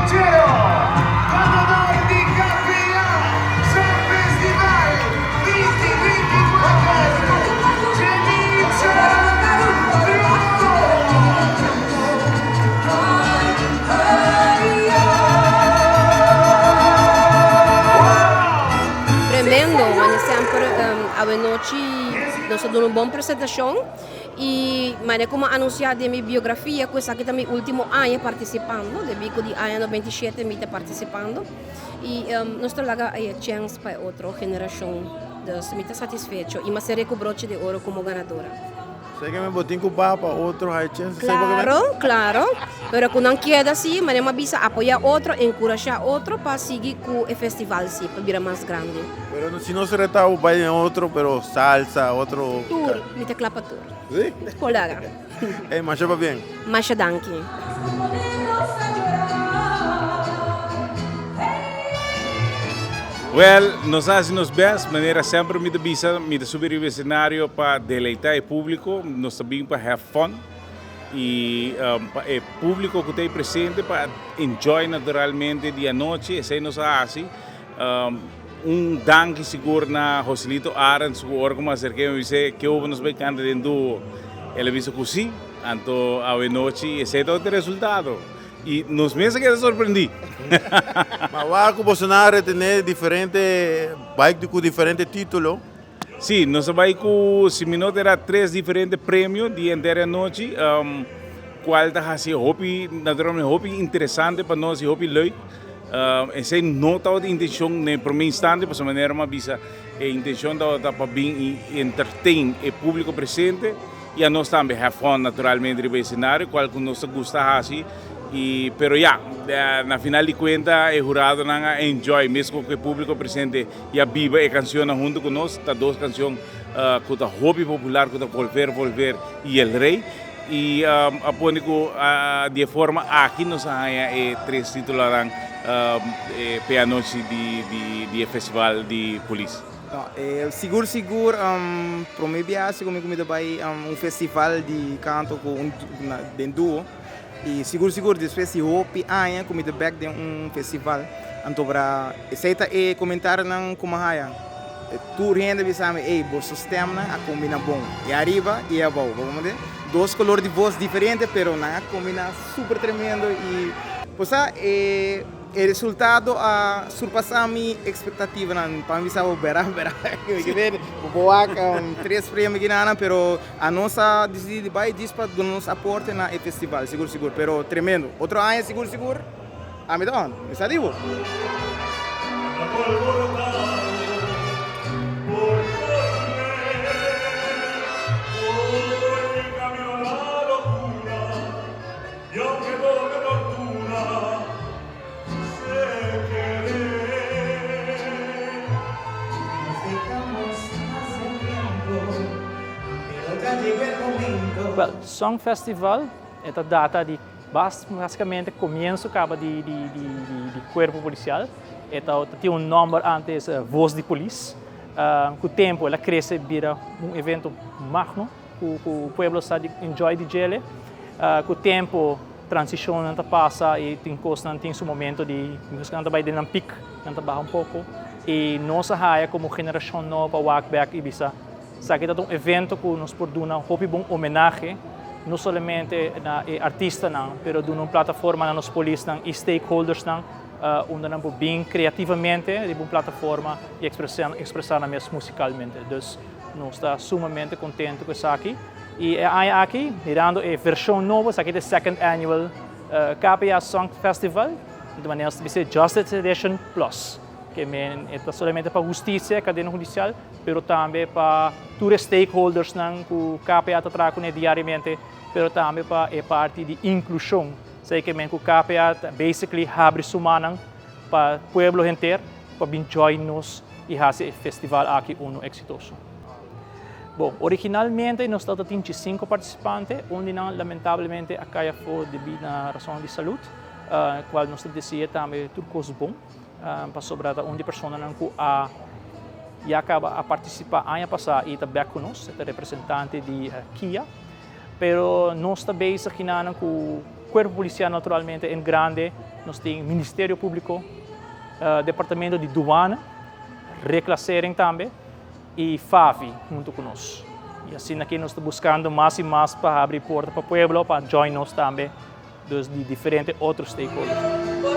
Cielo, ganador di Capilla, San Festival 2024, Tremendo, mas sempre a noite nós damos uma boa apresentação e mas como anunciado em minha biografia, coisa que também último ano participando, de bico de ano 97 me participando e nós traga a chance para outra geração de me satisfeito e mas serei com broche de ouro como ganadora. Sei que me botin com papa, outro high chance. Claro, claro. Pero kung não queda assim, mas uma bisa apoiar outro, encorajar outro para seguir com o festival sim, para virar mais grande. Pero si no se retaba, vayan otro, pero salsa, otro. Tour, me te clapa tour. ¿Sí? Colega. Mas va bien. Masha danki. Well, nós fazemos best maneira sempre me bisa, me subir o cenário para deleitar o público, nós também para have fun e o público que está presente para enjoy naturalmente dia noite, esse nós fazemos dank seguro na Joselito Arens, o órgão mais cercano dice que houve nos vai cantar dentro ele visto assim, então a noite esse é todo o resultado. E nos meses que eu surpreendi. Mas vai com Bolsonaro ter diferentes bikes com diferentes títulos. Sim, nós vai com se me não terá 3 diferentes prêmios de inteira noite. Qual está assim hobby, naturalmente hobby interessante para nós e hobby leuk. Essa não está a intenção no primeiro instante, para maneira uma visa a intenção está para bem entertain o público presente e a nós também have fun naturalmente no cenário, qual que nos gusta assim. Pero na final de contas, o jurado não enjoy, mesmo que o público presente já viva a canção junto conosco, tá 2 canções com o hobby popular, com o Volver e El Rei. E apónico de forma aqui nós temos 3 títulos para a noite de festival de polícia. Seguro, para mim, comigo também festival de canto com duo. E seguro depois de hopi aia como de back de festival então para aceita e comentar não como haya tu renda bisa me bo sistema a combina bom e arriba e abaixo vamos ver 2 colores de voz diferentes pero na combina super tremendo e posa o resultado a surpassar minha expectativa não para mim sabe berá que ver boa 3 prêmios que nada pero a nossa decide vai dispa do nosso aporte na festival seguro pero tremendo outro ano seguro a me dá está divo Well, Song Festival é a data de basicamente começo de corpo policial. Tem nome antes Voz de Polícia. Com o tempo ela cresce vira evento magno, o povo está enjoy de gele. Com o tempo transição não passa e tem coisa tem seu momento de não vai de pico, não baixa pouco e nossa raia como geração nova walk back e bisa sabe que é evento que nos produz um bom homenagem não somente na artista não, pero de uma plataforma na nos polícia e stakeholders não, onde não bem criativamente de uma plataforma e expressar na mesmo musicalmente. Então, nós está sumamente contente com isso aqui. E aqui, mirando a versão nova, isso aqui é o second annual KPA Song Festival, de maneira que se Justice Edition Plus, que é somente para a justiça, cadeia judicial, mas também para todos os stakeholders que o KPA trabalha diariamente, mas também para a parte de inclusão. Sei que o KPA basically abre sua mão para o povo inteiro, para enjoy-nos e fazer o festival aqui exitoso. Bom, originalmente nós tínhamos 5 participantes, onde lamentavelmente a caia foi devido à razão de saúde, qual nós decidimos também tudo coisa bom, para sobrar onde pessoas já acaba a participar ano passado e também conosco, é representante de Kia, pero nós também aqui com Corpo Policial naturalmente em grande, nós temos Ministério Público, Departamento de Douana, Reclassering também e FAVI junto conosco. E assim aqui nós estamos buscando mais e mais para abrir porta para o pueblo, para join nós também, dos de diferentes outros stakeholders.